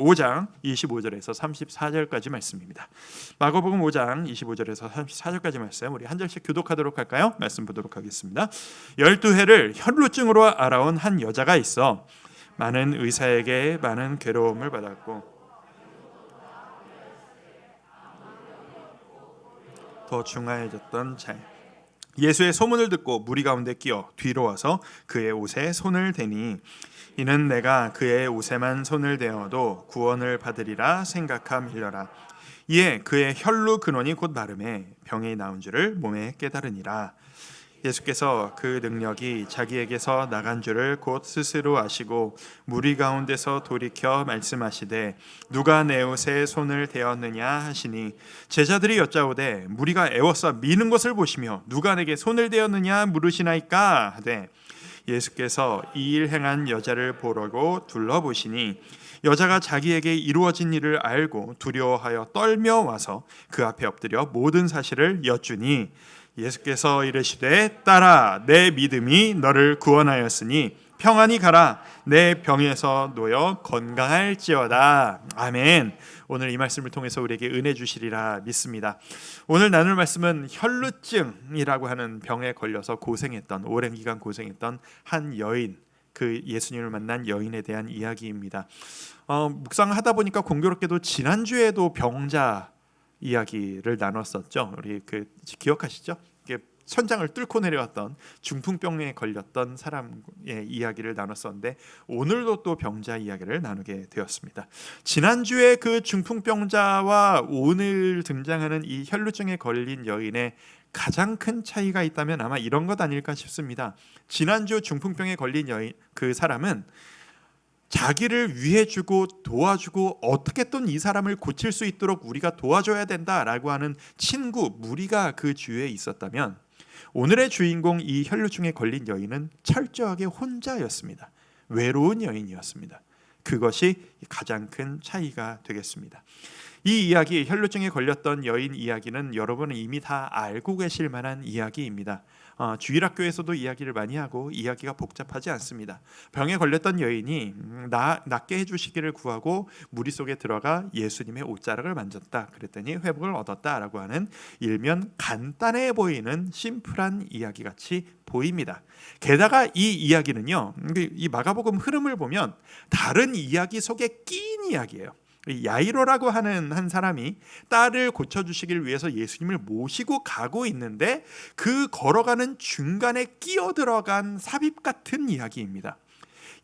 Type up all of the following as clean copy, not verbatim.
5장 25절에서 34절까지 말씀입니다. 마가복음 5장 25절에서 34절까지 말씀 우리 한 절씩 교독하도록 할까요? 말씀 보도록 하겠습니다. 12해를 혈루증으로 알아온 한 여자가 있어 많은 의사에게 많은 괴로움을 받았고 더 중하여졌던 자에 예수의 소문을 듣고 무리 가운데 끼어 뒤로 와서 그의 옷에 손을 대니 이는 내가 그의 옷에만 손을 대어도 구원을 받으리라 생각함이려라. 이에 그의 혈루 근원이 곧 마름에 병이 나은 줄을 몸에 깨달으니라. 예수께서 그 능력이 자기에게서 나간 줄을 곧 스스로 아시고 무리 가운데서 돌이켜 말씀하시되 누가 내 옷에 손을 대었느냐 하시니 제자들이 여짜오되 무리가 애워싸 미는 것을 보시며 누가 내게 손을 대었느냐 물으시나이까 하되 예수께서 이 일 행한 여자를 보려고 둘러보시니 여자가 자기에게 이루어진 일을 알고 두려워하여 떨며 와서 그 앞에 엎드려 모든 사실을 여쭈니 예수께서 이르시되 딸아 내 믿음이 너를 구원하였으니 평안히 가라 내 병에서 놓여 건강할지어다. 아멘. 오늘 이 말씀을 통해서 우리에게 은혜 주시리라 믿습니다. 오늘 나눌 말씀은 혈루증이라고 하는 병에 걸려서 고생했던 오랜 기간 고생했던 한 여인, 그 예수님을 만난 여인에 대한 이야기입니다. 묵상하다 보니까 공교롭게도 지난주에도 병자 이야기를 나눴었죠. 우리 기억하시죠? 천장을 뚫고 내려왔던 중풍병에 걸렸던 사람의 이야기를 나눴었는데 오늘도 또 병자 이야기를 나누게 되었습니다. 지난주에 그 중풍병자와 오늘 등장하는 이 혈루증에 걸린 여인의 가장 큰 차이가 있다면 아마 이런 것 아닐까 싶습니다. 지난주 중풍병에 걸린 여인, 그 사람은 자기를 위해주고 도와주고 어떻게든 이 사람을 고칠 수 있도록 우리가 도와줘야 된다라고 하는 친구, 무리가 그 주위에 있었다면 오늘의 주인공 이 혈루증에 걸린 여인은 철저하게 혼자였습니다. 외로운 여인이었습니다. 그것이 가장 큰 차이가 되겠습니다. 이 이야기, 혈루증에 걸렸던 여인 이야기는 여러분은 이미 다 알고 계실 만한 이야기입니다. 주일학교에서도 이야기를 많이 하고 이야기가 복잡하지 않습니다. 병에 걸렸던 여인이 낫게 해주시기를 구하고 무리 속에 들어가 예수님의 옷자락을 만졌다. 그랬더니 회복을 얻었다라고 하는 일면 간단해 보이는 심플한 이야기같이 보입니다. 게다가 이 이야기는요, 이 마가복음 흐름을 보면 다른 이야기 속에 끼인 이야기예요. 야이로라고 하는 한 사람이 딸을 고쳐주시길 위해서 예수님을 모시고 가고 있는데 그 걸어가는 중간에 끼어들어간 삽입 같은 이야기입니다.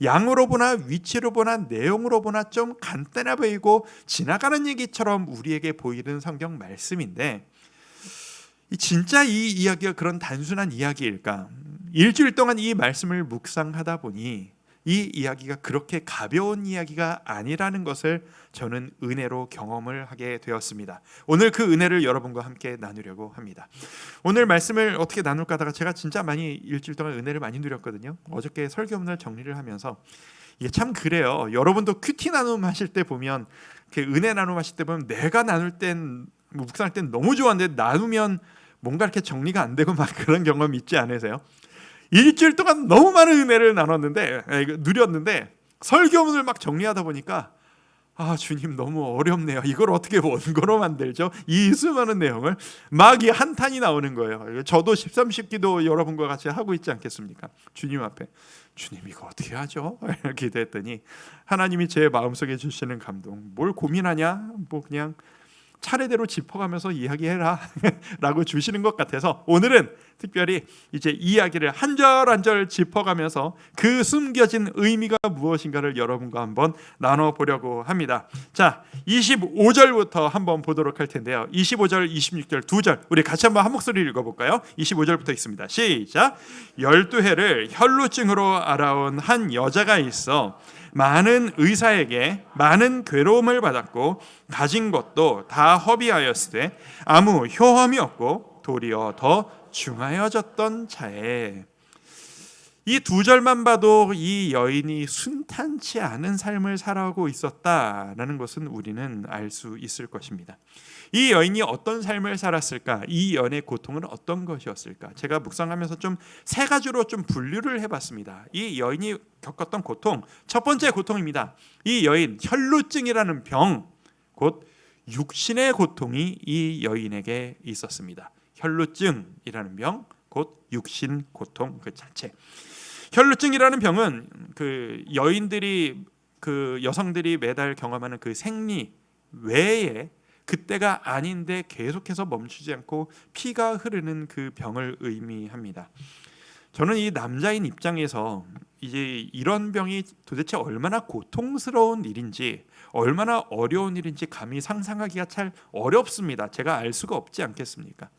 양으로 보나 위치로 보나 내용으로 보나 좀 간단해 보이고 지나가는 얘기처럼 우리에게 보이는 성경 말씀인데 진짜 이 이야기가 그런 단순한 이야기일까? 일주일 동안 이 말씀을 묵상하다 보니 이 이야기가 그렇게 가벼운 이야기가 아니라는 것을 저는 은혜로 경험을 하게 되었습니다. 오늘 그 은혜를 여러분과 함께 나누려고 합니다. 오늘 말씀을 어떻게 나눌까 하다가 제가 진짜 많이 일주일 동안 은혜를 많이 누렸거든요. 어저께 설교문을 정리를 하면서 이게 참 그래요. 여러분도 큐티 나눔 하실 때 보면 은혜 나눔 하실 때 보면 내가 나눌 땐 묵상할 땐 너무 좋았는데 나누면 뭔가 이렇게 정리가 안 되고 막 그런 경험 있지 않으세요? 일주일 동안 너무 많은 은혜를 누렸는데 설교문을 막 정리하다 보니까 주님 너무 어렵네요. 이걸 어떻게 원고로 만들죠? 이 수많은 내용을 막 이 한탄이 나오는 거예요. 저도 13십기도 여러분과 같이 하고 있지 않겠습니까? 주님 앞에 주님 이거 어떻게 하죠? 기도했더니 하나님이 제 마음속에 주시는 감동, 뭘 고민하냐? 그냥 차례대로 짚어가면서 이야기해라 라고 주시는 것 같아서 오늘은 특별히 이제 이야기를 한 절 한 절 짚어가면서 그 숨겨진 의미가 무엇인가를 여러분과 한번 나눠보려고 합니다. 자, 25절부터 한번 보도록 할 텐데요. 25절, 26절 두 절 우리 같이 한번 한 목소리 읽어볼까요? 25절부터 읽습니다. 시작. 12해를 혈루증으로 알아온 한 여자가 있어 많은 의사에게 많은 괴로움을 받았고 가진 것도 다 허비하였으되 아무 효험이 없고 도리어 더 중하여졌던 자에. 이 두 절만 봐도 이 여인이 순탄치 않은 삶을 살아오고 있었다라는 것은 우리는 알 수 있을 것입니다. 이 여인이 어떤 삶을 살았을까? 이 연의 고통은 어떤 것이었을까? 제가 묵상하면서 좀 세 가지로 좀 분류를 해봤습니다. 이 여인이 겪었던 고통, 첫 번째 고통입니다. 이 여인 혈루증이라는 병, 곧 육신의 고통이 이 여인에게 있었습니다. 혈루증이라는 병, 곧 육신 고통 그 자체. 혈루증이라는 병은 그 여인들이 그 여성들이 매달 경험하는 그 생리 외에 그때가 아닌데 계속해서 멈추지 않고 피가 흐르는 그 병을 의미합니다. 저는 이 남자인 입장에서 이제 이런 병이 도대체 얼마나 고통스러운 일인지, 얼마나 어려운 일인지 감히 상상하기가 참 어렵습니다. 제가 알 수가 없지 않겠습니까?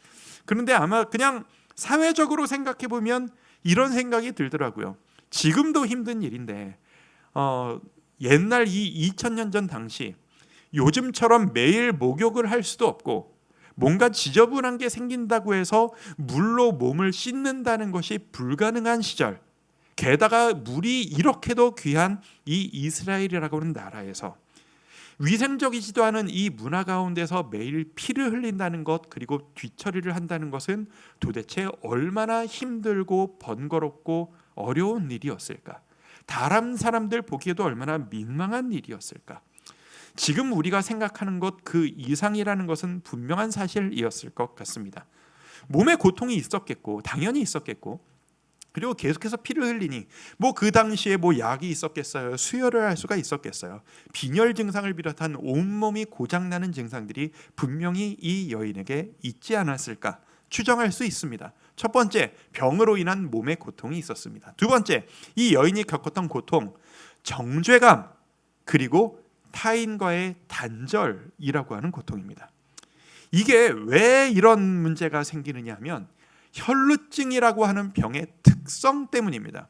그런데 아마 그냥 사회적으로 생각해 보면 이런 생각이 들더라고요. 지금도 힘든 일인데 옛날 이 2000년 전 당시 요즘처럼 매일 목욕을 할 수도 없고 뭔가 지저분한 게 생긴다고 해서 물로 몸을 씻는다는 것이 불가능한 시절, 게다가 물이 이렇게도 귀한 이 이스라엘이라고 하는 나라에서 위생적이지도 않은 이 문화 가운데서 매일 피를 흘린다는 것, 그리고 뒤처리를 한다는 것은 도대체 얼마나 힘들고 번거롭고 어려운 일이었을까? 다른 사람들 보기에도 얼마나 민망한 일이었을까? 지금 우리가 생각하는 것 그 이상이라는 것은 분명한 사실이었을 것 같습니다. 몸에 고통이 있었겠고 당연히 있었겠고, 그리고 계속해서 피를 흘리니 뭐 그 당시에 뭐 약이 있었겠어요? 수혈을 할 수가 있었겠어요? 빈혈 증상을 비롯한 온몸이 고장나는 증상들이 분명히 이 여인에게 있지 않았을까 추정할 수 있습니다. 첫 번째, 병으로 인한 몸의 고통이 있었습니다. 두 번째, 이 여인이 겪었던 고통, 정죄감, 그리고 타인과의 단절이라고 하는 고통입니다. 이게 왜 이런 문제가 생기느냐 하면 혈루증이라고 하는 병의 특성 때문입니다.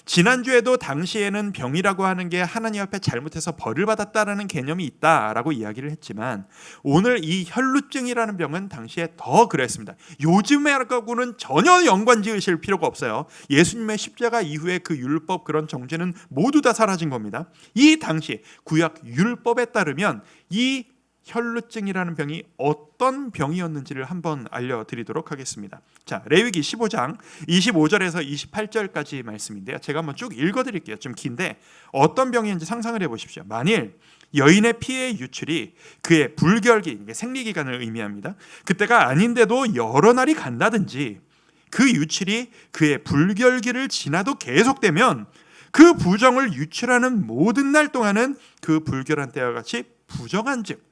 지난주에도 당시에는 병이라고 하는 게 하나님 앞에 잘못해서 벌을 받았다라는 개념이 있다라고 이야기를 했지만, 오늘 이 혈루증이라는 병은 당시에 더 그랬습니다. 요즘하고는 전혀 연관 지으실 필요가 없어요. 예수님의 십자가 이후에 그 율법, 그런 정죄는 모두 다 사라진 겁니다. 이 당시 구약 율법에 따르면 이 혈루증이라는 병이 어떤 병이었는지를 한번 알려드리도록 하겠습니다. 자, 레위기 15장 25절에서 28절까지 말씀인데요. 제가 한번 쭉 읽어드릴게요. 좀 긴데 어떤 병이었는지 상상을 해보십시오. 만일 여인의 피의 유출이 그의 불결기, 생리기간을 의미합니다. 그때가 아닌데도 여러 날이 간다든지, 그 유출이 그의 불결기를 지나도 계속되면 그 부정을 유출하는 모든 날 동안은 그 불결한 때와 같이 부정한 즉,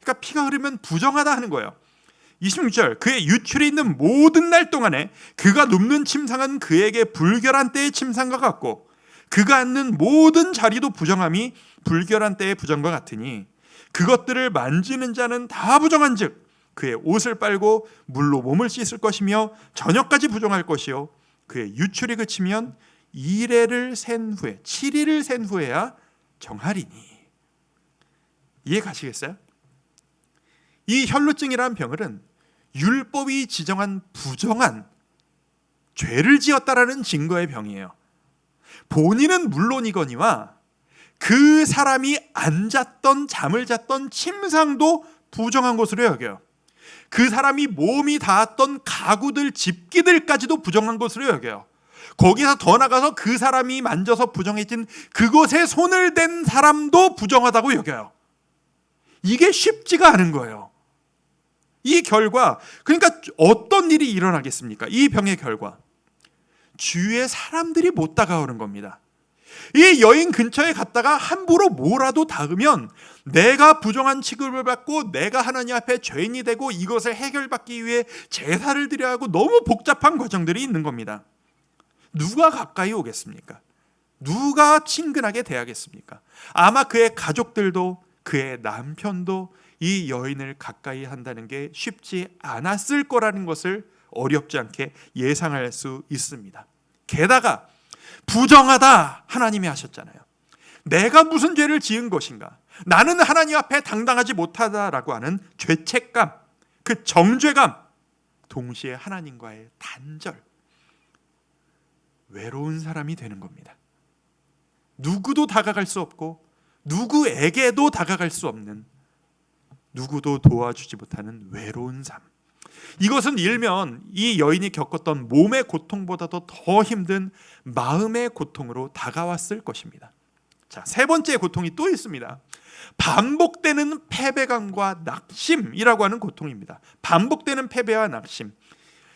그러니까 피가 흐르면 부정하다 하는 거예요. 26절, 그의 유출이 있는 모든 날 동안에 그가 눕는 침상은 그에게 불결한 때의 침상과 같고 그가 앉는 모든 자리도 부정함이 불결한 때의 부정과 같으니 그것들을 만지는 자는 다 부정한 즉 그의 옷을 빨고 물로 몸을 씻을 것이며 저녁까지 부정할 것이요 그의 유출이 그치면 2일을 센 후에 7일을 센 후에야 정하리니. 이해 가시겠어요? 이 혈루증이라는 병은 율법이 지정한 부정한 죄를 지었다라는 증거의 병이에요. 본인은 물론이거니와 그 사람이 앉았던 잠을 잤던 침상도 부정한 것으로 여겨요. 그 사람이 몸이 닿았던 가구들, 집기들까지도 부정한 것으로 여겨요. 거기서 더 나가서 그 사람이 만져서 부정해진 그곳에 손을 댄 사람도 부정하다고 여겨요. 이게 쉽지가 않은 거예요. 이 결과, 그러니까 어떤 일이 일어나겠습니까? 이 병의 결과, 주위의 사람들이 못 다가오는 겁니다. 이 여인 근처에 갔다가 함부로 뭐라도 닿으면 내가 부정한 취급을 받고 내가 하나님 앞에 죄인이 되고 이것을 해결받기 위해 제사를 드려야 하고 너무 복잡한 과정들이 있는 겁니다. 누가 가까이 오겠습니까? 누가 친근하게 대하겠습니까? 아마 그의 가족들도 그의 남편도 이 여인을 가까이 한다는 게 쉽지 않았을 거라는 것을 어렵지 않게 예상할 수 있습니다. 게다가 부정하다 하나님이 하셨잖아요. 내가 무슨 죄를 지은 것인가? 나는 하나님 앞에 당당하지 못하다라고 하는 죄책감, 그 정죄감, 동시에 하나님과의 단절. 외로운 사람이 되는 겁니다. 누구도 다가갈 수 없고 누구에게도 다가갈 수 없는, 누구도 도와주지 못하는 외로운 삶. 이것은 일면 이 여인이 겪었던 몸의 고통보다도 더 힘든 마음의 고통으로 다가왔을 것입니다. 자, 세 번째 고통이 또 있습니다. 반복되는 패배감과 낙심이라고 하는 고통입니다. 반복되는 패배와 낙심.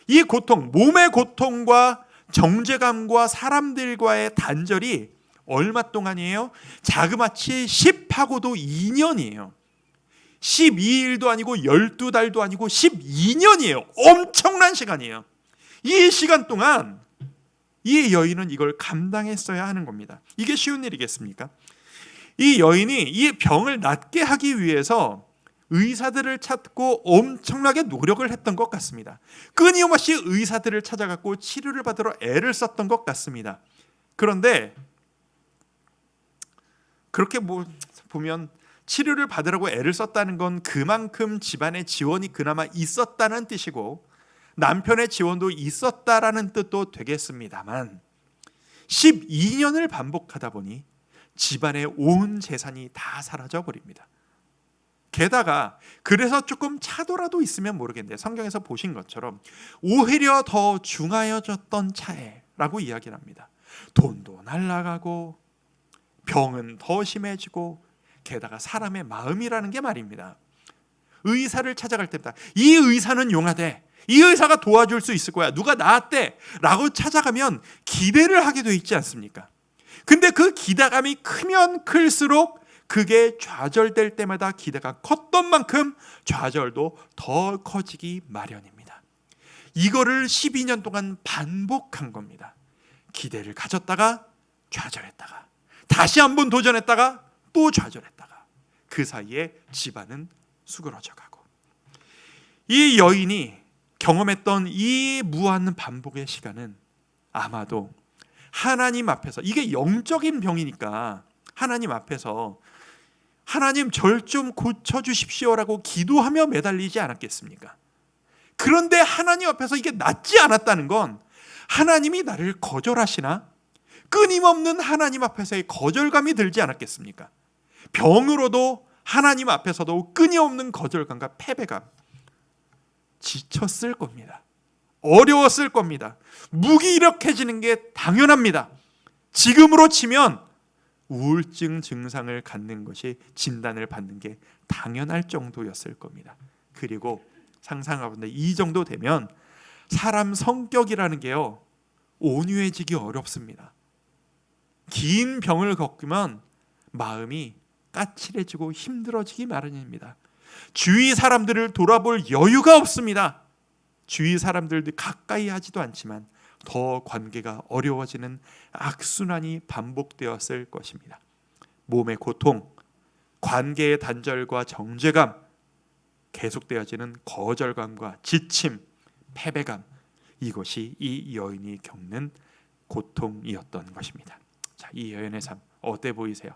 이 고통, 몸의 고통과 정죄감과 사람들과의 단절이 얼마 동안이에요? 자그마치 10하고도 2년이에요. 12일도 아니고 12달도 아니고 12년이에요. 엄청난 시간이에요. 이 시간 동안 이 여인은 이걸 감당했어야 하는 겁니다. 이게 쉬운 일이겠습니까? 이 여인이 이 병을 낫게 하기 위해서 의사들을 찾고 엄청나게 노력을 했던 것 같습니다. 끊임없이 의사들을 찾아갔고 치료를 받으러 애를 썼던 것 같습니다. 그런데 그렇게 보면 치료를 받으라고 애를 썼다는 건 그만큼 집안의 지원이 그나마 있었다는 뜻이고 남편의 지원도 있었다라는 뜻도 되겠습니다만 12년을 반복하다 보니 집안의 온 재산이 다 사라져 버립니다. 게다가 그래서 조금 차도라도 있으면 모르겠는데 성경에서 보신 것처럼 오히려 더 중하여졌던 차에라고 이야기를 합니다. 돈도 날아가고 병은 더 심해지고 게다가 사람의 마음이라는 게 말입니다. 의사를 찾아갈 때마다 이 의사는 용하대, 이 의사가 도와줄 수 있을 거야, 누가 나았대 라고 찾아가면 기대를 하게 돼 있지 않습니까? 근데 그 기대감이 크면 클수록 그게 좌절될 때마다 기대가 컸던 만큼 좌절도 더 커지기 마련입니다. 이거를 12년 동안 반복한 겁니다. 기대를 가졌다가 좌절했다가 다시 한번 도전했다가 또 좌절했다가 그 사이에 집안은 수그러져 가고, 이 여인이 경험했던 이 무한 반복의 시간은 아마도 하나님 앞에서, 이게 영적인 병이니까 하나님 앞에서 하나님 절 좀 고쳐주십시오라고 기도하며 매달리지 않았겠습니까? 그런데 하나님 앞에서 이게 낫지 않았다는 건 하나님이 나를 거절하시나? 끊임없는 하나님 앞에서의 거절감이 들지 않았겠습니까? 병으로도 하나님 앞에서도 끊임없는 거절감과 패배감, 지쳤을 겁니다. 어려웠을 겁니다. 무기력해지는 게 당연합니다. 지금으로 치면 우울증 증상을 갖는 것이 진단을 받는 게 당연할 정도였을 겁니다. 그리고 상상하건대 이 정도 되면 사람 성격이라는 게요, 온유해지기 어렵습니다. 긴 병을 겪으면 마음이 까칠해지고 힘들어지기 마련입니다. 주위 사람들을 돌아볼 여유가 없습니다. 주위 사람들도 가까이 하지도 않지만 더 관계가 어려워지는 악순환이 반복되었을 것입니다. 몸의 고통, 관계의 단절과 정죄감, 계속되어지는 거절감과 지침, 패배감, 이것이 이 여인이 겪는 고통이었던 것입니다. 자, 이 여인의 삶 어때 보이세요?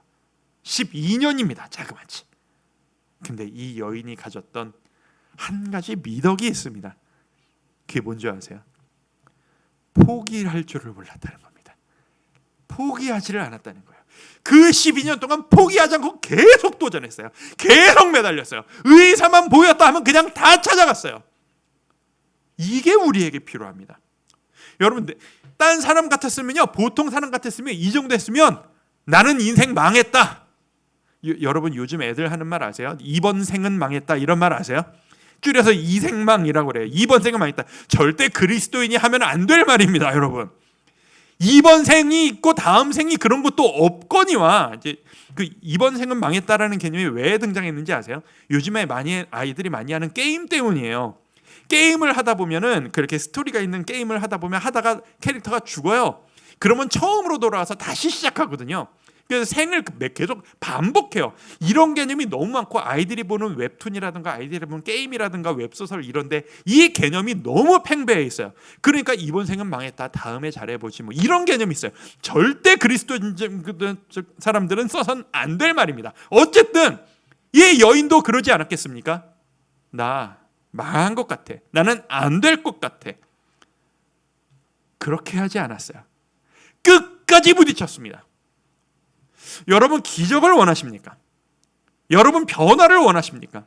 12년입니다. 자그마치. 근데 이 여인이 가졌던 한 가지 미덕이 있습니다. 그게 뭔지 아세요? 포기할 줄을 몰랐다는 겁니다. 포기하지를 않았다는 거예요. 그 12년 동안 포기하지 않고 계속 도전했어요. 계속 매달렸어요. 의사만 보였다 하면 그냥 다 찾아갔어요. 이게 우리에게 필요합니다. 여러분, 딴 사람 같았으면요, 보통 사람 같았으면 이 정도 했으면 나는 인생 망했다. 여러분 요즘 애들 하는 말 아세요? 이번 생은 망했다, 이런 말 아세요? 줄여서 이생망이라고 그래요. 이번 생은 망했다. 절대 그리스도인이 하면 안 될 말입니다, 여러분. 이번 생이 있고 다음 생이 그런 것도 없거니와, 이제 그 이번 생은 망했다라는 개념이 왜 등장했는지 아세요? 요즘에 아이들이 많이 하는 게임 때문이에요. 게임을 하다 보면은, 그렇게 스토리가 있는 게임을 하다 보면 하다가 캐릭터가 죽어요. 그러면 처음으로 돌아와서 다시 시작하거든요. 그래서 생을 계속 반복해요. 이런 개념이 너무 많고, 아이들이 보는 웹툰이라든가 아이들이 보는 게임이라든가 웹소설, 이런데 이 개념이 너무 팽배해 있어요. 그러니까 이번 생은 망했다, 다음에 잘해보지, 뭐 이런 개념이 있어요. 절대 그리스도인 사람들은 써선 안 될 말입니다. 어쨌든 이 여인도 그러지 않았겠습니까? 나 망한 것 같아, 나는 안 될 것 같아. 그렇게 하지 않았어요. 끝까지 부딪혔습니다. 여러분 기적을 원하십니까? 여러분 변화를 원하십니까?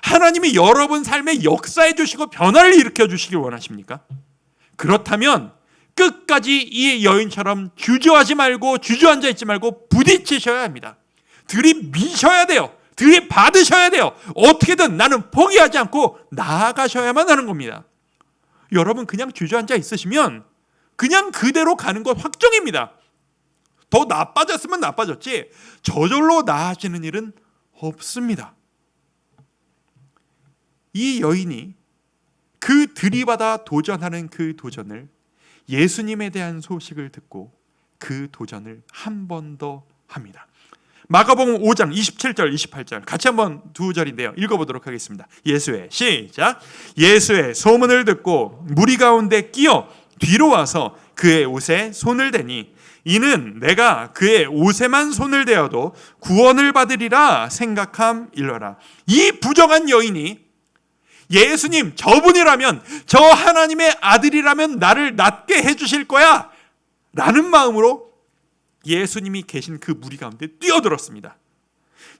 하나님이 여러분 삶에 역사해 주시고 변화를 일으켜 주시길 원하십니까? 그렇다면 끝까지 이 여인처럼 주저하지 말고 주저앉아 있지 말고 부딪히셔야 합니다. 들이미셔야 돼요. 들이받으셔야 돼요. 어떻게든 나는 포기하지 않고 나아가셔야만 하는 겁니다. 여러분 그냥 주저앉아 있으시면 그냥 그대로 가는 것 확정입니다. 더 나빠졌으면 나빠졌지 저절로 나아지는 일은 없습니다. 이 여인이 그 들이받아 도전하는 그 도전을 예수님에 대한 소식을 듣고 그 도전을 한 번 더 합니다. 마가복음 5장 27절 28절 같이 한번 두 절인데요. 읽어보도록 하겠습니다. 예수의 시작. 예수의 소문을 듣고 무리 가운데 끼어 뒤로 와서 그의 옷에 손을 대니 이는 내가 그의 옷에만 손을 대어도 구원을 받으리라 생각함일러라. 이 부정한 여인이 예수님 저분이라면 저 하나님의 아들이라면 나를 낫게 해주실 거야 라는 마음으로 예수님이 계신 그 무리 가운데 뛰어들었습니다.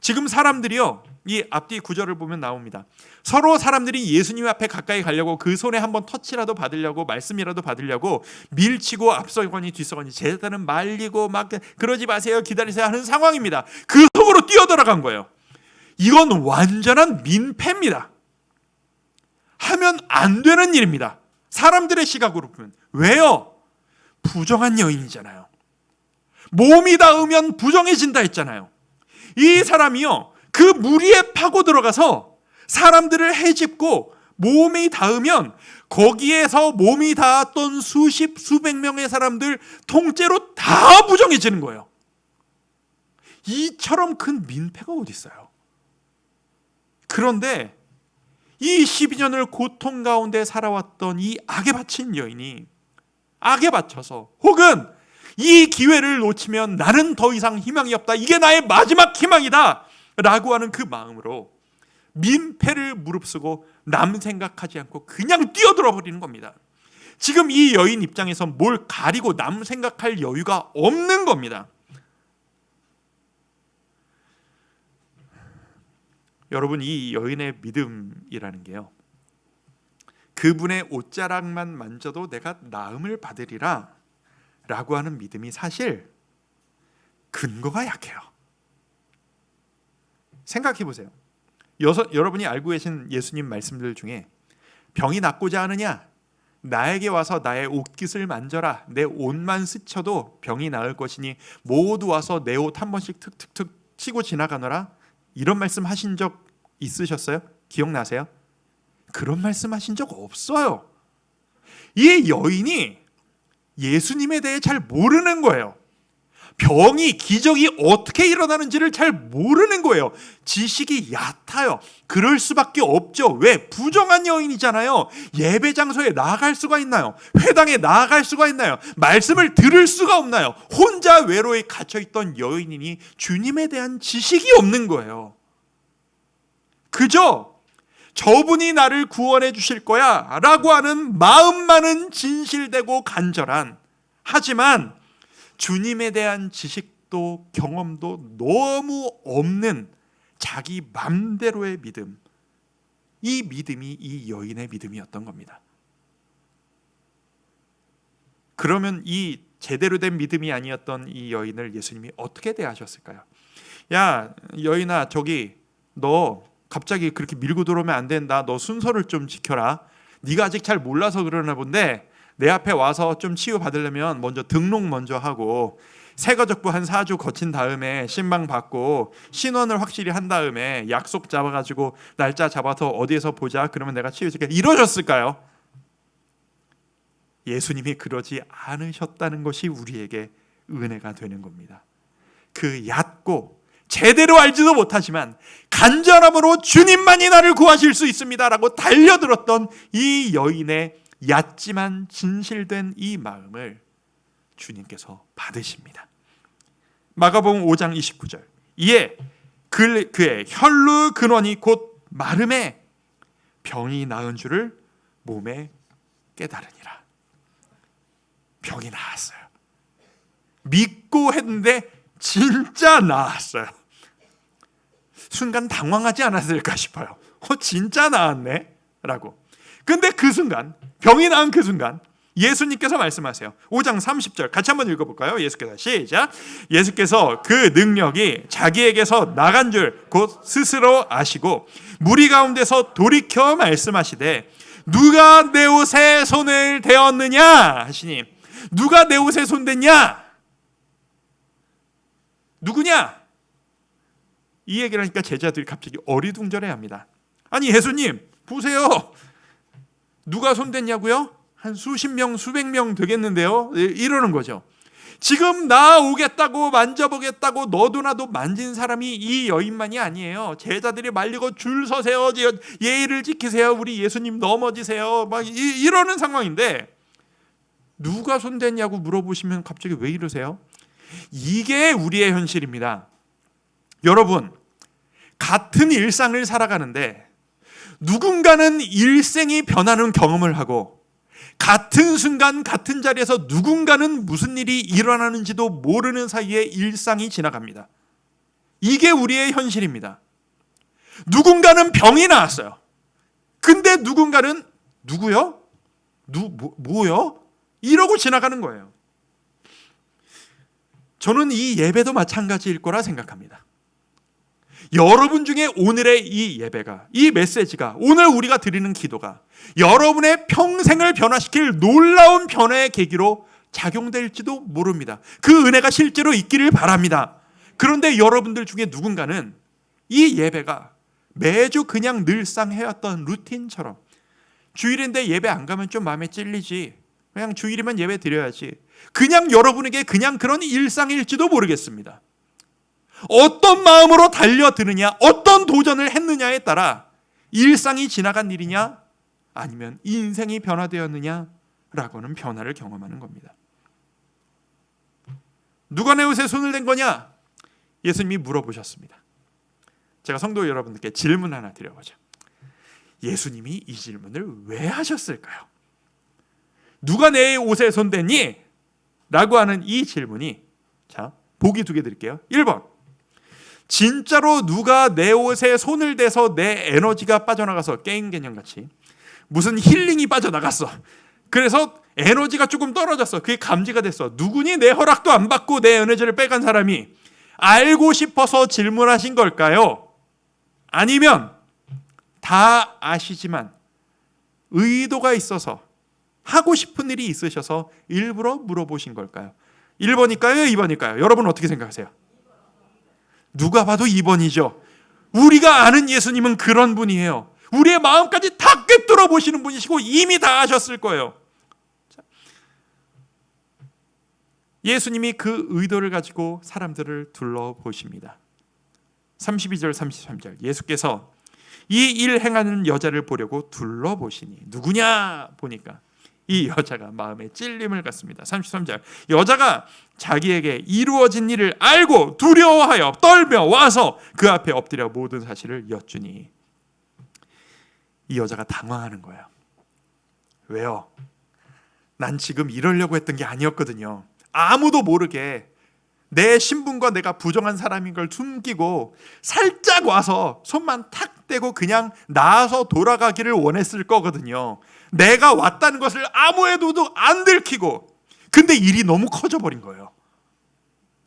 지금 사람들이요 이 앞뒤 구절을 보면 나옵니다. 서로 사람들이 예수님 앞에 가까이 가려고 그 손에 한번 터치라도 받으려고 말씀이라도 받으려고 밀치고 앞서거니 뒤서거니 제자들은 말리고 막 그러지 마세요 기다리세요 하는 상황입니다. 그 속으로 뛰어들어간 거예요. 이건 완전한 민폐입니다. 하면 안 되는 일입니다. 사람들의 시각으로 보면. 왜요? 부정한 여인이잖아요. 몸이 닿으면 부정해진다 했잖아요. 이 사람이요 그 무리에 파고 들어가서 사람들을 헤집고 몸이 닿으면 거기에서 몸이 닿았던 수십 수백 명의 사람들 통째로 다 부정해지는 거예요. 이처럼 큰 민폐가 어디 있어요? 그런데 이 12년을 고통 가운데 살아왔던 이 악에 바친 여인이 악에 바쳐서 혹은 이 기회를 놓치면 나는 더 이상 희망이 없다. 이게 나의 마지막 희망이다. 라고 하는 그 마음으로 민폐를 무릅쓰고 남 생각하지 않고 그냥 뛰어들어 버리는 겁니다. 지금 이 여인 입장에서 뭘 가리고 남 생각할 여유가 없는 겁니다. 여러분 이 여인의 믿음이라는 게요 그분의 옷자락만 만져도 내가 나음을 받으리라 라고 하는 믿음이 사실 근거가 약해요. 생각해 보세요. 여러분이 알고 계신 예수님 말씀들 중에 병이 낫고자 하느냐 나에게 와서 나의 옷깃을 만져라 내 옷만 스쳐도 병이 나을 것이니 모두 와서 내 옷 한 번씩 툭툭툭 치고 지나가너라 이런 말씀 하신 적 있으셨어요? 기억나세요? 그런 말씀 하신 적 없어요. 이 여인이 예수님에 대해 잘 모르는 거예요. 병이 기적이 어떻게 일어나는지를 잘 모르는 거예요. 지식이 얕아요. 그럴 수밖에 없죠. 왜? 부정한 여인이잖아요. 예배 장소에 나아갈 수가 있나요? 회당에 나아갈 수가 있나요? 말씀을 들을 수가 없나요? 혼자 외로이 갇혀있던 여인이니 주님에 대한 지식이 없는 거예요. 그저 저분이 나를 구원해 주실 거야 라고 하는 마음만은 진실되고 간절한 하지만 주님에 대한 지식도 경험도 너무 없는 자기 맘대로의 믿음 이 믿음이 이 여인의 믿음이었던 겁니다. 그러면 이 제대로 된 믿음이 아니었던 이 여인을 예수님이 어떻게 대하셨을까요? 야 여인아 저기 너 갑자기 그렇게 밀고 들어오면 안 된다. 너 순서를 좀 지켜라. 네가 아직 잘 몰라서 그러나 본데 내 앞에 와서 좀 치유받으려면 먼저 등록 먼저 하고 세거적부 한 4주 거친 다음에 신방 받고 신원을 확실히 한 다음에 약속 잡아가지고 날짜 잡아서 어디에서 보자. 그러면 내가 치유줄게. 이러셨을까요? 예수님이 그러지 않으셨다는 것이 우리에게 은혜가 되는 겁니다. 그 얕고 제대로 알지도 못하지만 간절함으로 주님만이 나를 구하실 수 있습니다 라고 달려들었던 이 여인의 얕지만 진실된 이 마음을 주님께서 받으십니다. 마가복음 5장 29절 이에 그의 혈루 근원이 곧 마름에 병이 나은 줄을 몸에 깨달으니라. 병이 나았어요. 믿고 했는데 진짜 나았어요. 순간 당황하지 않았을까 싶어요. 진짜 나았네? 라고. 근데 그 순간, 병이 나은 그 순간 예수님께서 말씀하세요. 5장 30절 같이 한번 읽어볼까요? 예수께서 시작. 예수께서 그 능력이 자기에게서 나간 줄 곧 스스로 아시고 무리 가운데서 돌이켜 말씀하시되 누가 내 옷에 손을 대었느냐 하시니, 누가 내 옷에 손댔냐? 누구냐? 이 얘기를 하니까 제자들이 갑자기 어리둥절해합니다. 아니 예수님 보세요, 누가 손댔냐고요? 한 수십 명 수백 명 되겠는데요, 이러는 거죠. 지금 나 오겠다고 만져보겠다고 너도 나도 만진 사람이 이 여인만이 아니에요. 제자들이 말리고 줄 서세요, 예의를 지키세요, 우리 예수님 넘어지세요, 막 이러는 상황인데 누가 손댔냐고 물어보시면 갑자기 왜 이러세요? 이게 우리의 현실입니다. 여러분, 같은 일상을 살아가는데 누군가는 일생이 변하는 경험을 하고 같은 순간 같은 자리에서 누군가는 무슨 일이 일어나는지도 모르는 사이에 일상이 지나갑니다. 이게 우리의 현실입니다. 누군가는 병이 나왔어요. 근데 누군가는 누구요? 뭐요? 이러고 지나가는 거예요. 저는 이 예배도 마찬가지일 거라 생각합니다. 여러분 중에 오늘의 이 예배가, 이 메시지가, 오늘 우리가 드리는 기도가 여러분의 평생을 변화시킬 놀라운 변화의 계기로 작용될지도 모릅니다. 그 은혜가 실제로 있기를 바랍니다. 그런데 여러분들 중에 누군가는 이 예배가 매주 그냥 늘상 해왔던 루틴처럼, 주일인데 예배 안 가면 좀 마음에 찔리지, 그냥 주일이면 예배 드려야지, 그냥 여러분에게 그냥 그런 일상일지도 모르겠습니다. 어떤 마음으로 달려드느냐, 어떤 도전을 했느냐에 따라 일상이 지나간 일이냐 아니면 인생이 변화되었느냐라고는 변화를 경험하는 겁니다. 누가 내 옷에 손을 댄 거냐? 예수님이 물어보셨습니다. 제가 성도 여러분들께 질문 하나 드려보죠. 예수님이 이 질문을 왜 하셨을까요? 누가 내 옷에 손 댔니? 라고 하는 이 질문이, 자, 보기 2개 드릴게요. 1번, 진짜로 누가 내 옷에 손을 대서 내 에너지가 빠져나가서, 게임 개념같이 무슨 힐링이 빠져나갔어. 그래서 에너지가 조금 떨어졌어. 그게 감지가 됐어. 누구니? 내 허락도 안 받고 내 에너지를 빼간 사람이. 알고 싶어서 질문하신 걸까요? 아니면 다 아시지만 의도가 있어서 하고 싶은 일이 있으셔서 일부러 물어보신 걸까요? 1번일까요? 2번일까요? 여러분 어떻게 생각하세요? 누가 봐도 2번이죠. 우리가 아는 예수님은 그런 분이에요. 우리의 마음까지 다 꿰뚫어 보시는 분이시고 이미 다 아셨을 거예요. 예수님이 그 의도를 가지고 사람들을 둘러보십니다. 32절 33절, 예수께서 이 일 행하는 여자를 보려고 둘러보시니 누구냐 보니까 이 여자가 마음에 찔림을 갖습니다. 33절, 여자가 자기에게 이루어진 일을 알고 두려워하여 떨며 와서 그 앞에 엎드려 모든 사실을 여쭈니. 이 여자가 당황하는 거예요. 왜요? 난 지금 이러려고 했던 게 아니었거든요. 아무도 모르게 내 신분과 내가 부정한 사람인 걸 숨기고 살짝 와서 손만 탁 떼고 그냥 나아서 돌아가기를 원했을 거거든요. 내가 왔다는 것을 아무에도 안 들키고. 근데 일이 너무 커져버린 거예요.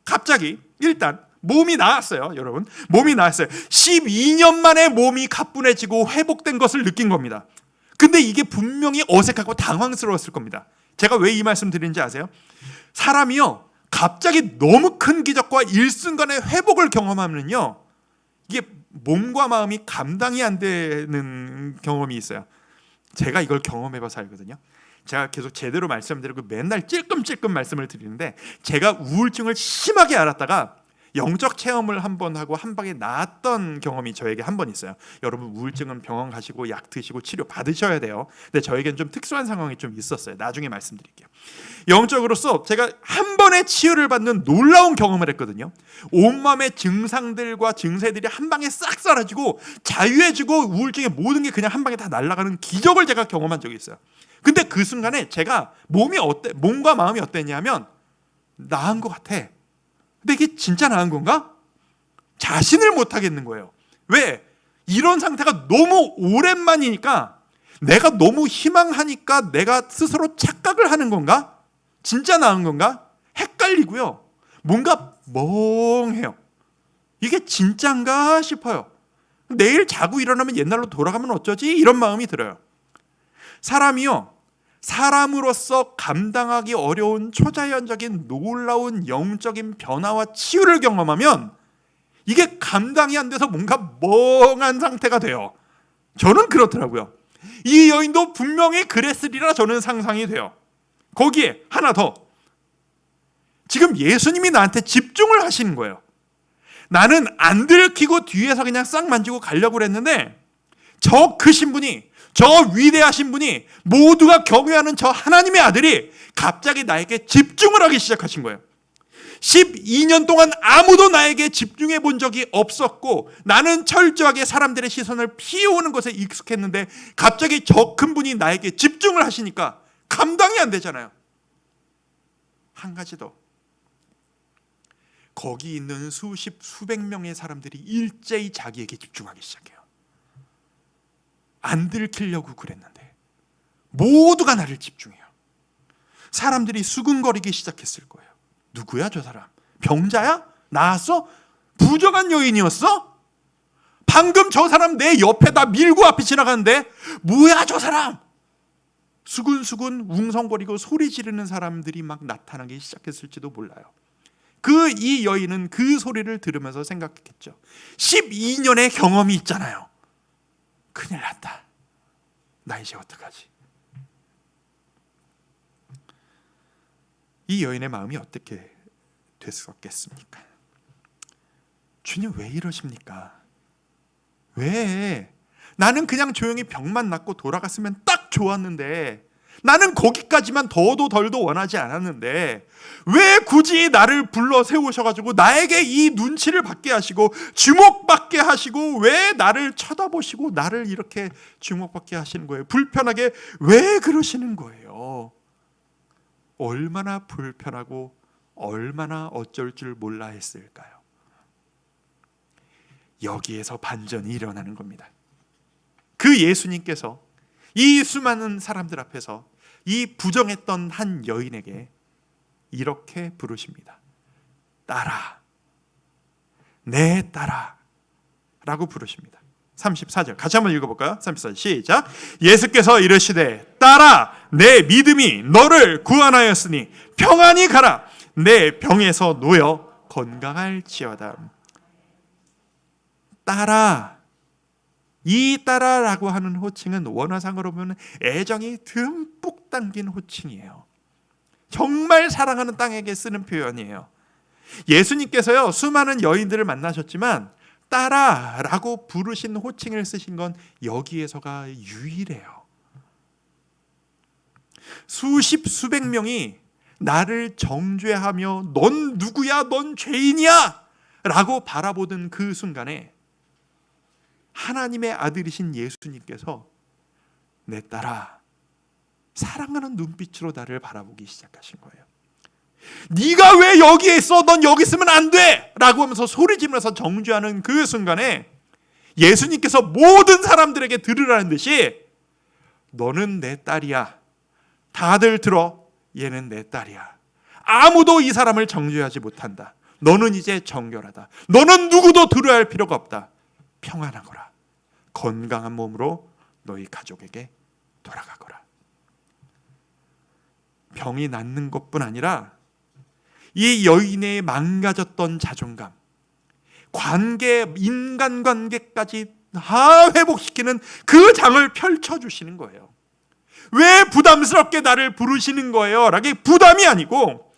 갑자기 일단 몸이 나았어요. 여러분, 몸이 나았어요. 12년 만에 몸이 가뿐해지고 회복된 것을 느낀 겁니다. 근데 이게 분명히 어색하고 당황스러웠을 겁니다. 제가 왜 이 말씀 드리는지 아세요? 사람이요, 갑자기 너무 큰 기적과 일순간의 회복을 경험하면요, 이게 몸과 마음이 감당이 안 되는 경험이 있어요. 제가 이걸 경험해봐서 알거든요. 제가 계속 제대로 말씀드리고 맨날 찔끔찔끔 말씀을 드리는데, 제가 우울증을 심하게 앓았다가 영적 체험을 한번 하고 한 방에 나았던 경험이 저에게 한 번 있어요. 여러분, 우울증은 병원 가시고 약 드시고 치료 받으셔야 돼요. 근데 저에겐 좀 특수한 상황이 좀 있었어요. 나중에 말씀드릴게요. 영적으로서 제가 한 번에 치유를 받는 놀라운 경험을 했거든요. 온몸의 증상들과 증세들이 한 방에 싹 사라지고 자유해지고 우울증의 모든 게 그냥 한 방에 다 날아가는 기적을 제가 경험한 적이 있어요. 근데 그 순간에 제가 몸과 마음이 어땠냐면 나은 것 같아. 근데 이게 진짜 나은 건가? 자신을 못 하겠는 거예요. 왜? 이런 상태가 너무 오랜만이니까, 내가 너무 희망하니까 내가 스스로 착각을 하는 건가? 진짜 나은 건가? 헷갈리고요. 뭔가 멍해요. 이게 진짠가 싶어요. 내일 자고 일어나면 옛날로 돌아가면 어쩌지? 이런 마음이 들어요. 사람이요, 사람으로서 감당하기 어려운 초자연적인 놀라운 영적인 변화와 치유를 경험하면 이게 감당이 안 돼서 뭔가 멍한 상태가 돼요. 저는 그렇더라고요. 이 여인도 분명히 그랬으리라 저는 상상이 돼요. 거기에 하나 더, 지금 예수님이 나한테 집중을 하시는 거예요. 나는 안 들키고 뒤에서 그냥 싹 만지고 가려고 그랬는데, 저 크신 분이, 저 위대하신 분이, 모두가 경외하는 저 하나님의 아들이 갑자기 나에게 집중을 하기 시작하신 거예요. 12년 동안 아무도 나에게 집중해 본 적이 없었고, 나는 철저하게 사람들의 시선을 피해오는 것에 익숙했는데, 갑자기 저 큰 분이 나에게 집중을 하시니까 감당이 안 되잖아요. 한 가지 더, 거기 있는 수십 수백 명의 사람들이 일제히 자기에게 집중하기 시작해요. 안 들키려고 그랬는데 모두가 나를 집중해요. 사람들이 수근거리기 시작했을 거예요. 누구야 저 사람? 병자야? 나았어? 부정한 여인이었어? 방금 저 사람 내 옆에다 밀고 앞에 지나가는데 뭐야 저 사람? 수근수근 웅성거리고 소리 지르는 사람들이 막 나타나기 시작했을지도 몰라요. 이 여인은 그 소리를 들으면서 생각했겠죠. 12년의 경험이 있잖아요. 큰일 났다. 나 이제 어떡하지? 이 여인의 마음이 어떻게 됐었겠습니까? 주님 왜 이러십니까? 왜? 나는 그냥 조용히 병만 낫고 돌아갔으면 딱 좋았는데, 나는 거기까지만 더도 덜도 원하지 않았는데 왜 굳이 나를 불러 세우셔가지고 나에게 이 눈치를 받게 하시고 주목받게 하시고, 왜 나를 쳐다보시고 나를 이렇게 주목받게 하시는 거예요? 불편하게 왜 그러시는 거예요? 얼마나 불편하고 얼마나 어쩔 줄 몰라 했을까요? 여기에서 반전이 일어나는 겁니다. 그 예수님께서 이 수많은 사람들 앞에서 이 부정했던 한 여인에게 이렇게 부르십니다. 따라, 내 따라 라고 부르십니다. 34절 같이 한번 읽어볼까요? 34절 시작. 예수께서 이르시되 따라, 내 믿음이 너를 구원하였으니 평안히 가라. 내 병에서 놓여 건강할지어다. 따라, 이 따라라고 하는 호칭은 원어상으로 보면 애정이 듬뿍 담긴 호칭이에요. 정말 사랑하는 땅에게 쓰는 표현이에요. 예수님께서요, 수많은 여인들을 만나셨지만 따라라고 부르신 호칭을 쓰신 건 여기에서가 유일해요. 수십 수백 명이 나를 정죄하며 넌 누구야? 넌 죄인이야? 라고 바라보던 그 순간에 하나님의 아들이신 예수님께서 내 딸아, 사랑하는 눈빛으로 나를 바라보기 시작하신 거예요. 네가 왜 여기에 있어? 넌 여기 있으면 안 돼! 라고 하면서 소리 지르면서 정죄하는 그 순간에 예수님께서 모든 사람들에게 들으라는 듯이 너는 내 딸이야. 다들 들어. 얘는 내 딸이야. 아무도 이 사람을 정죄하지 못한다. 너는 이제 정결하다. 너는 누구도 두려워할 필요가 없다. 평안하거라. 건강한 몸으로 너희 가족에게 돌아가거라. 병이 낫는 것뿐 아니라 이 여인의 망가졌던 자존감, 관계, 인간관계까지 다 회복시키는 그 장을 펼쳐주시는 거예요. 왜 부담스럽게 나를 부르시는 거예요? 라기 부담이 아니고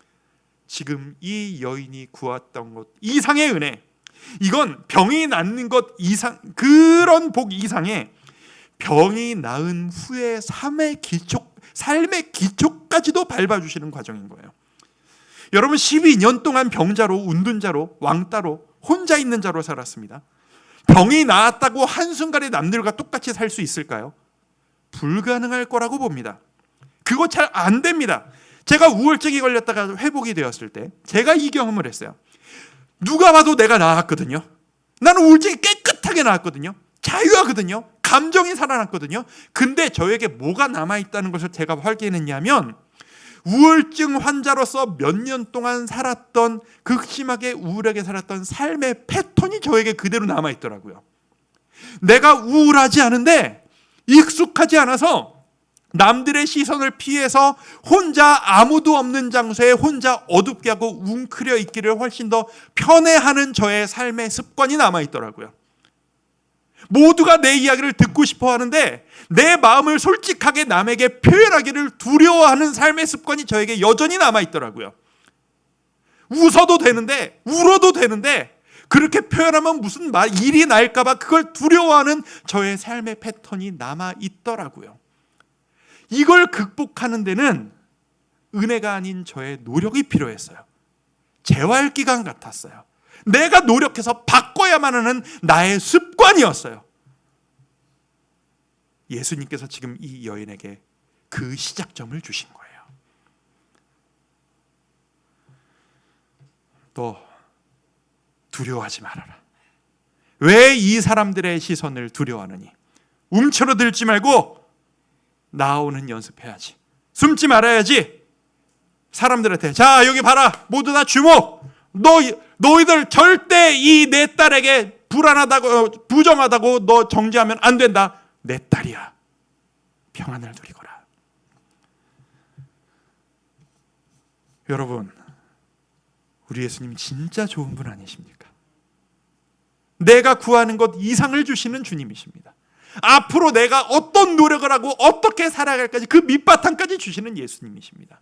지금 이 여인이 구했던 것 이상의 은혜, 이건 병이 낫는 것 이상, 그런 복 이상의 병이 나은 후에 삶의 기초까지도 밟아주시는 과정인 거예요. 여러분 12년 동안 병자로, 운둔자로, 왕따로, 혼자 있는 자로 살았습니다. 병이 나았다고 한순간에 남들과 똑같이 살 수 있을까요? 불가능할 거라고 봅니다. 그거 잘 안 됩니다. 제가 우울증이 걸렸다가 회복이 되었을 때 제가 이 경험을 했어요. 누가 봐도 내가 나았거든요. 나는 우울증이 깨끗하게 나았거든요. 자유하거든요. 감정이 살아났거든요. 근데 저에게 뭐가 남아있다는 것을 제가 확인했냐면 우울증 환자로서 몇 년 동안 살았던, 극심하게 우울하게 살았던 삶의 패턴이 저에게 그대로 남아있더라고요. 내가 우울하지 않은데 익숙하지 않아서 남들의 시선을 피해서 혼자 아무도 없는 장소에 혼자 어둡게 하고 웅크려 있기를 훨씬 더 편애하는 저의 삶의 습관이 남아있더라고요. 모두가 내 이야기를 듣고 싶어 하는데 내 마음을 솔직하게 남에게 표현하기를 두려워하는 삶의 습관이 저에게 여전히 남아있더라고요. 웃어도 되는데, 울어도 되는데 그렇게 표현하면 무슨 일이 날까봐 그걸 두려워하는 저의 삶의 패턴이 남아있더라고요. 이걸 극복하는 데는 은혜가 아닌 저의 노력이 필요했어요. 재활기간 같았어요. 내가 노력해서 바꿔야만 하는 나의 습관이었어요. 예수님께서 지금 이 여인에게 그 시작점을 주신 거예요. 너 두려워하지 말아라. 왜 이 사람들의 시선을 두려워하느니? 움츠러들지 말고 나오는 연습해야지. 숨지 말아야지. 사람들한테 자 여기 봐라, 모두 다 주목. 너희들 절대 이 내 딸에게 불안하다고 부정하다고 너 정죄하면 안 된다. 내 딸이야. 평안을 누리거라. 여러분, 우리 예수님 진짜 좋은 분 아니십니까? 내가 구하는 것 이상을 주시는 주님이십니다. 앞으로 내가 어떤 노력을 하고 어떻게 살아갈까지 그 밑바탕까지 주시는 예수님이십니다.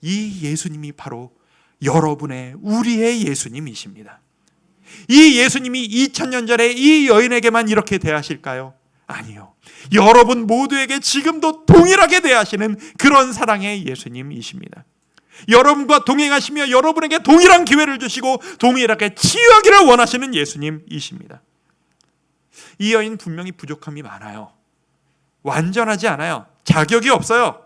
이 예수님이 바로 여러분의, 우리의 예수님이십니다. 이 예수님이 2000년 전에 이 여인에게만 이렇게 대하실까요? 아니요. 여러분 모두에게 지금도 동일하게 대하시는 그런 사랑의 예수님이십니다. 여러분과 동행하시며 여러분에게 동일한 기회를 주시고 동일하게 치유하기를 원하시는 예수님이십니다. 이 여인 분명히 부족함이 많아요. 완전하지 않아요. 자격이 없어요.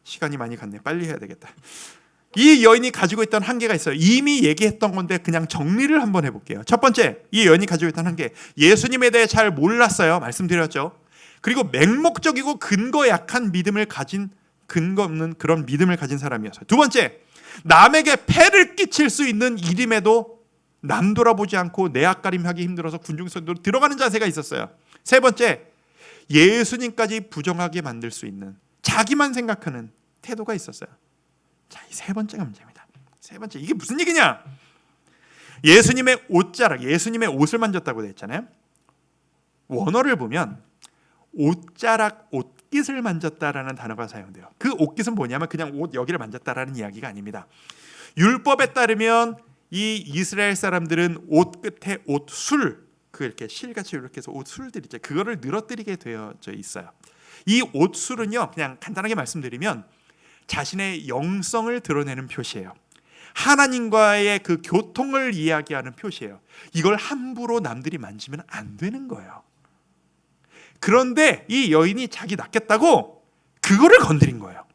시간이 많이 갔네. 빨리 해야 되겠다. 이 여인이 가지고 있던 한계가 있어요. 이미 얘기했던 건데 그냥 정리를 한번 해볼게요. 첫 번째, 이 여인이 가지고 있던 한계, 예수님에 대해 잘 몰랐어요. 말씀드렸죠. 그리고 맹목적이고 근거 약한 믿음을 가진, 근거 없는 그런 믿음을 가진 사람이었어요. 두 번째, 남에게 폐를 끼칠 수 있는 일임에도 남 돌아보지 않고 내 앞가림하기 힘들어서 군중선으로 들어가는 자세가 있었어요. 세 번째, 예수님까지 부정하게 만들 수 있는 자기만 생각하는 태도가 있었어요. 자, 이 세 번째가 문제입니다. 세 번째, 이게 무슨 얘기냐? 예수님의 옷자락, 예수님의 옷을 만졌다고 되어 있잖아요. 원어를 보면 옷자락, 옷깃을 만졌다라는 단어가 사용돼요. 그 옷깃은 뭐냐면 그냥 옷 여기를 만졌다라는 이야기가 아닙니다. 율법에 따르면 이 이스라엘 사람들은 옷 끝에 옷술, 그 이렇게 실같이 이렇게 해서 옷술들 있죠. 그거를 늘어뜨리게 되어져 있어요. 이 옷술은요, 그냥 간단하게 말씀드리면 자신의 영성을 드러내는 표시예요. 하나님과의 그 교통을 이야기하는 표시예요. 이걸 함부로 남들이 만지면 안 되는 거예요. 그런데 이 여인이 자기 낫겠다고 그거를 건드린 거예요.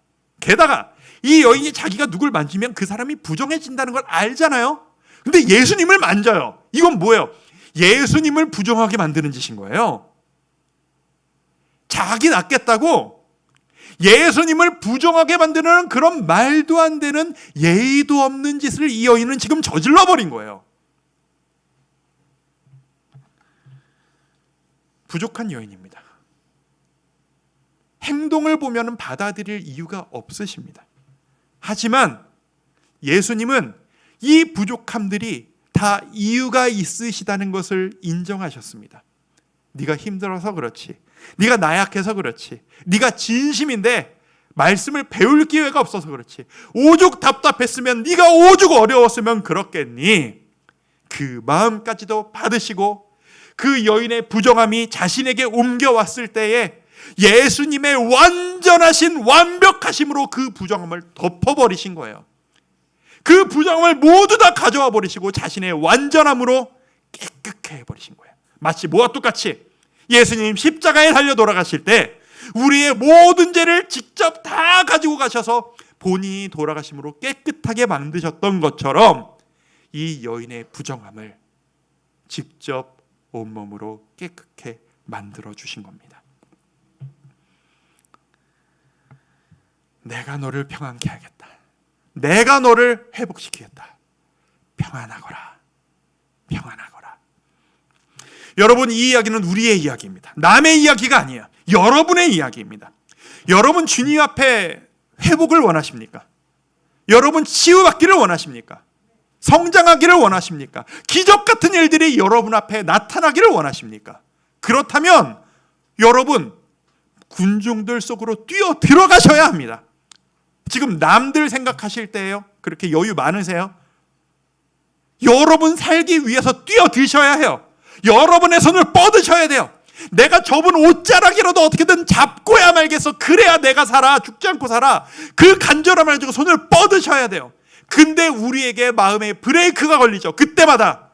게다가 이 여인이 자기가 누굴 만지면 그 사람이 부정해진다는 걸 알잖아요. 근데 예수님을 만져요. 이건 뭐예요? 예수님을 부정하게 만드는 짓인 거예요. 자기 낫겠다고 예수님을 부정하게 만드는 그런 말도 안 되는 예의도 없는 짓을 이 여인은 지금 저질러 버린 거예요. 부족한 여인입니다. 행동을 보면 받아들일 이유가 없으십니다. 하지만 예수님은 이 부족함들이 다 이유가 있으시다는 것을 인정하셨습니다. 네가 힘들어서 그렇지, 네가 나약해서 그렇지, 네가 진심인데 말씀을 배울 기회가 없어서 그렇지, 오죽 답답했으면, 네가 오죽 어려웠으면 그렇겠니? 그 마음까지도 받으시고 그 여인의 부정함이 자신에게 옮겨왔을 때에 예수님의 완전하신 완벽하심으로 그 부정함을 덮어버리신 거예요. 그 부정함을 모두 다 가져와 버리시고 자신의 완전함으로 깨끗해 버리신 거예요. 마치 뭐와 똑같이 예수님 십자가에 달려 돌아가실 때 우리의 모든 죄를 직접 다 가지고 가셔서 본인이 돌아가심으로 깨끗하게 만드셨던 것처럼 이 여인의 부정함을 직접 온몸으로 깨끗하게 만들어 주신 겁니다. 내가 너를 평안케 하겠다. 내가 너를 회복시키겠다. 평안하거라. 평안하거라. 여러분, 이 이야기는 우리의 이야기입니다. 남의 이야기가 아니에요. 여러분의 이야기입니다. 여러분 주님 앞에 회복을 원하십니까? 여러분 치유받기를 원하십니까? 성장하기를 원하십니까? 기적 같은 일들이 여러분 앞에 나타나기를 원하십니까? 그렇다면 여러분 군중들 속으로 뛰어 들어가셔야 합니다. 지금 남들 생각하실 때예요? 그렇게 여유 많으세요? 여러분 살기 위해서 뛰어드셔야 해요. 여러분의 손을 뻗으셔야 돼요. 내가 접은 옷자락이라도 어떻게든 잡고야 말겠어. 그래야 내가 살아. 죽지 않고 살아. 그 간절함을 가지고 손을 뻗으셔야 돼요. 근데 우리에게 마음에 브레이크가 걸리죠. 그때마다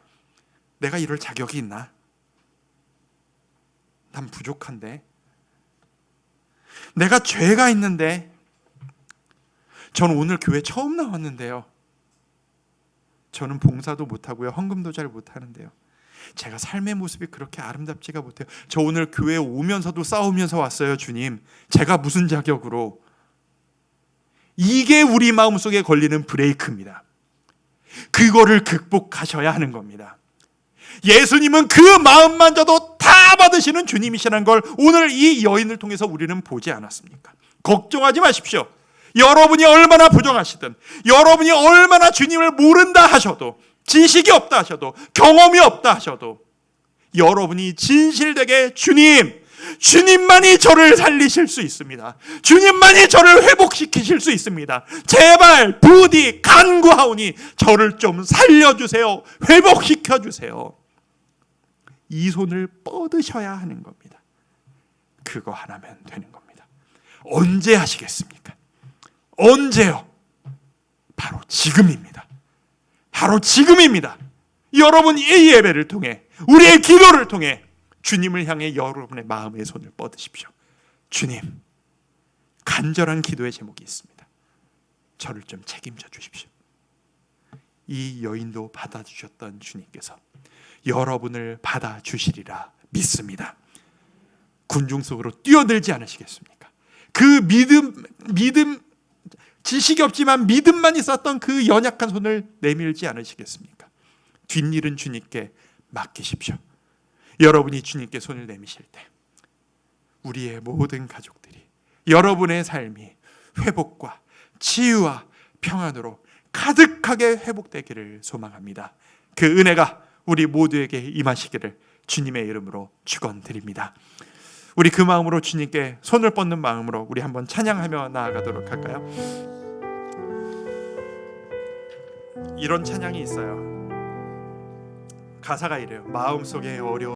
내가 이럴 자격이 있나? 난 부족한데. 내가 죄가 있는데. 저는 오늘 교회 처음 나왔는데요. 저는 봉사도 못하고요. 헌금도 잘 못하는데요. 제가 삶의 모습이 그렇게 아름답지가 못해요. 저 오늘 교회 오면서도 싸우면서 왔어요. 주님, 제가 무슨 자격으로. 이게 우리 마음속에 걸리는 브레이크입니다. 그거를 극복하셔야 하는 겁니다. 예수님은 그 마음만져도 다 받으시는 주님이시라는 걸 오늘 이 여인을 통해서 우리는 보지 않았습니까? 걱정하지 마십시오. 여러분이 얼마나 부정하시든, 여러분이 얼마나 주님을 모른다 하셔도, 지식이 없다 하셔도, 경험이 없다 하셔도, 여러분이 진실되게 주님만이 저를 살리실 수 있습니다. 주님만이 저를 회복시키실 수 있습니다. 제발 부디 간구하오니 저를 좀 살려주세요. 회복시켜주세요. 이 손을 뻗으셔야 하는 겁니다. 그거 하나면 되는 겁니다. 언제 하시겠습니까? 언제요? 바로 지금입니다. 바로 지금입니다. 여러분 이 예배를 통해, 우리의 기도를 통해 주님을 향해 여러분의 마음의 손을 뻗으십시오. 주님, 간절한 기도의 제목이 있습니다. 저를 좀 책임져 주십시오. 이 여인도 받아주셨던 주님께서 여러분을 받아주시리라 믿습니다. 군중 속으로 뛰어들지 않으시겠습니까? 그 믿음 지식이 없지만 믿음만 있었던 그 연약한 손을 내밀지 않으시겠습니까? 뒷일은 주님께 맡기십시오. 여러분이 주님께 손을 내미실 때 우리의 모든 가족들이, 여러분의 삶이 회복과 치유와 평안으로 가득하게 회복되기를 소망합니다. 그 은혜가 우리 모두에게 임하시기를 주님의 이름으로 축원드립니다. 우리 그 마음으로 주님께 손을 뻗는 마음으로 우리 한번 찬양하며 나아가도록 할까요? 이런 찬양이 있어요. 가사가 이래요. 마음속에 어려운